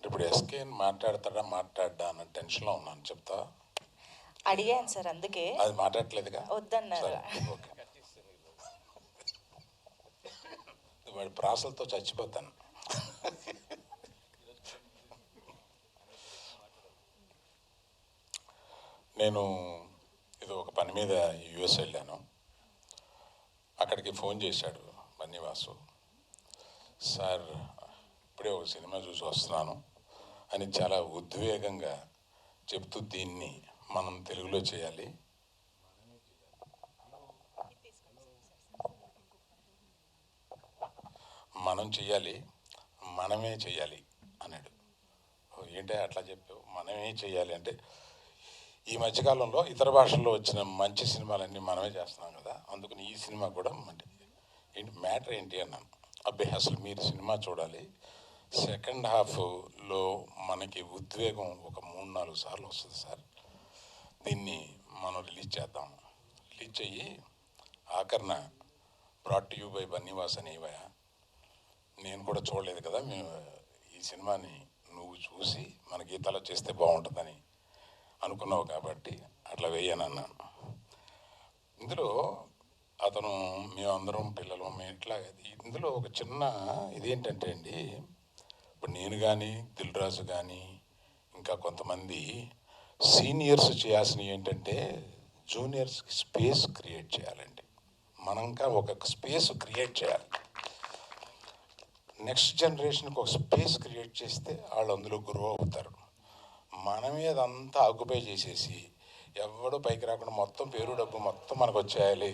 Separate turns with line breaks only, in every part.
ఇప్పుడు ఎస్కేని మాట్లాడా అన్న టెన్షన్లో ఉన్నాను. చెప్తా
అడిగాను సార్, అందుకే.
అది మాట్లాడట్లేదుగా,
వద్దన్నారు.
ఓకే. వాడి ప్రాసలతో చచ్చిపోతాను. నేను ఇది ఒక పని మీద యుఎస్ వెళ్ళాను. అక్కడికి ఫోన్ చేశాడు బన్నీవాసు, సార్ ఇప్పుడే ఒక సినిమా చూసి వస్తున్నాను అని చాలా ఉద్వేగంగా చెప్తూ, దీన్ని మనం తెలుగులో చేయాలి, మనం చెయ్యాలి, మనమే చెయ్యాలి అన్నాడు. ఏంటంటే అట్లా చెప్పావు, మనమే చెయ్యాలి అంటే ఈ మధ్యకాలంలో ఇతర భాషల్లో వచ్చిన మంచి సినిమాలన్నీ మనమే చేస్తున్నాం కదా, అందుకని ఈ సినిమా కూడా ఏంటి మ్యాటర్ ఏంటి అన్నాను. అబ్బాయి అసలు మీరు సినిమా చూడాలి, సెకండ్ హాఫ్లో మనకి ఉద్వేగం ఒక 3-4 సార్లు వస్తుంది సార్, దీన్ని మనం రిలీజ్ చేద్దాం, రిలీజ్ చెయ్యి, ఆఖరణ brought to you by Bunny Vas అనేవా, నేను కూడా చూడలేదు కదా, మేము ఈ సినిమాని నువ్వు చూసి మన గీతాలో చేస్తే బాగుంటుందని అనుకున్నావు కాబట్టి అట్లా వేయనన్నాను. ఇందులో అతను మేమందరం పిల్లలు ఇట్లా, ఇందులో ఒక చిన్న ఇదేంటంటే అండి, ఇప్పుడు నేను కానీ దిల్ రాజు కానీ ఇంకా కొంతమంది సీనియర్స్ చేయాల్సినవి ఏంటంటే జూనియర్స్కి స్పేస్ క్రియేట్ చేయాలండి. మనంకా ఒక స్పేస్ క్రియేట్ చేయాలి, నెక్స్ట్ జనరేషన్కి ఒక స్పేస్ క్రియేట్ చేస్తే వాళ్ళు అందులో గ్రో అవుతారు. మన మీద అంతా ఆక్యుపై చేసేసి ఎవడో పైకి రాకుండా మొత్తం పేరు డబ్బు మొత్తం మనకు వచ్చేయాలి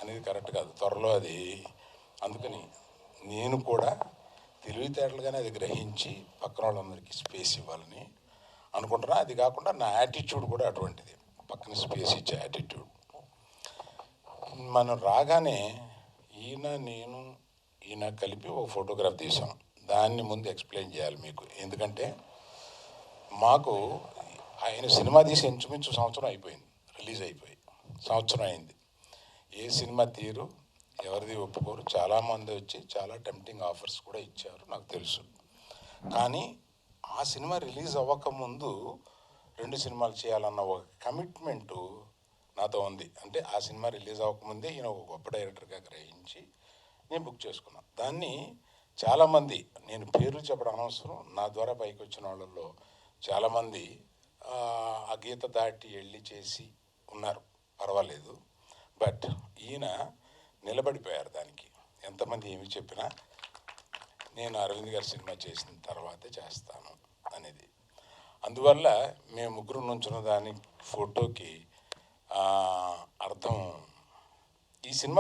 అనేది కరెక్ట్ కాదు త్వరలో అది. అందుకని నేను కూడా తెలివితేటలుగానే అది గ్రహించి పక్కన వాళ్ళందరికీ స్పేస్ ఇవ్వాలని అనుకుంటున్నా. అది కాకుండా నా యాటిట్యూడ్ కూడా అటువంటిది, పక్కన స్పేస్ ఇచ్చే యాటిట్యూడ్. మనం రాగానే ఈయన కలిపి ఒక ఫోటోగ్రాఫ్ తీసాం, దాన్ని ముందు ఎక్స్ప్లెయిన్ చేయాలి మీకు. ఎందుకంటే మాకు ఆయన సినిమా తీసి ఇంచుమించు సంవత్సరం అయిపోయింది, రిలీజ్ అయిపోయి సంవత్సరం అయింది. ఏ సినిమా తీరు ఎవరిది ఒప్పుకోరు, చాలామంది వచ్చి చాలా టెంప్టింగ్ ఆఫర్స్ కూడా ఇచ్చారు నాకు తెలుసు. కానీ ఆ సినిమా రిలీజ్ అవ్వకముందు 2 సినిమాలు చేయాలన్న ఒక కమిట్మెంటు నాతో ఉంది. అంటే ఆ సినిమా రిలీజ్ అవ్వకముందే ఈయన ఒక గొప్ప డైరెక్టర్గా గ్రహించి నేను బుక్ చేసుకున్నాను. దాన్ని చాలామంది, నేను పేరు చెప్పడం అనవసరం, నా ద్వారా పైకి వచ్చిన వాళ్ళల్లో చాలామంది ఆ గీత దాటి వెళ్ళి చేసి ఉన్నారు, పర్వాలేదు. బట్ ఈయన నిలబడిపోయారు దానికి. ఎంతమంది ఏమి చెప్పినా నేను అరవింద్ గారి సినిమా చేసిన తర్వాతే చేస్తాను అనేది. అందువల్ల మేము ముగ్గురు నుంచున్న దాని ఫోటోకి అర్థం, ఈ సినిమా